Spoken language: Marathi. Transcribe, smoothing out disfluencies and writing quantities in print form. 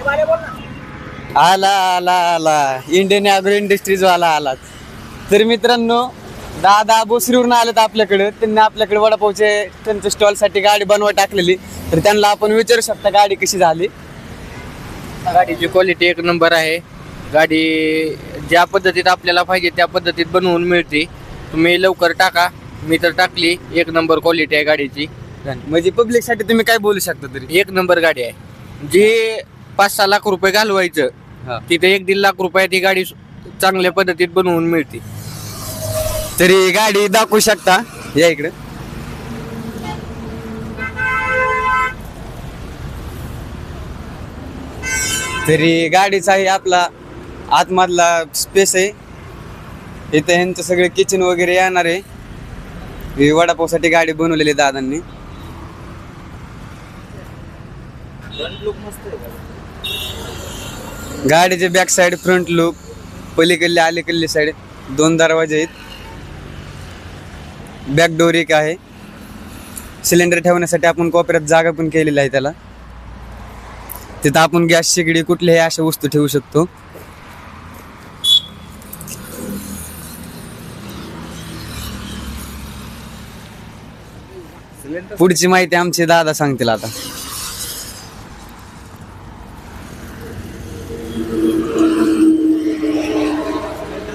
आला आला आला इंडियन ॲग्रो इंडस्ट्रीज वाला आला. तर मित्रांनो, दादा बोसरीवरून आलेत आपल्याकडे. त्यांनी आपल्याकडे वडापावचे त्यांच्या स्टॉलसाठी गाडी बनवा टाकलेली. तर त्यांना आपण विचारू शकता गाडी कशी झाली. गाडीची क्वालिटी एक नंबर आहे. गाडी ज्या पद्धतीत आपल्याला पाहिजे त्या पद्धतीत बनवून मिळते. तुम्ही लवकर टाका. मी तर टाकली. एक नंबर क्वालिटी आहे गाडीची. म्हणजे पब्लिकसाठी तुम्ही काय बोलू शकता तरी. एक नंबर गाडी आहे. जे 5-6 लाख रुपये घालवायचं तिथे 1-1.5 लाख रुपयात ही गाडी चांगल्या पद्धतीत बनवून मिळते. तरी गाडी दाखवू शकता या इकडे. तरी गाडीचाही आपला आतमधला स्पेस आहे. इथे ह्यांचं सगळे किचन वगैरे येणार आहे. ही वडापावसाठी गाडी बनवलेली दादांनी. गाडीचे बॅक साईड, फ्रंट लुक, पलीकडली अलीकडली साईड 2 दरवाजे आहेत. बॅक डोर एक आहे. सिलेंडर ठेवण्यासाठी आपण कोपऱ्यात जागा पण केलेली आहे त्याला. तिथं आपण गॅस शेगडी कुठल्याही अशा वस्तू ठेवू शकतो. पुढची माहिती आमचे दादा सांगतील आता.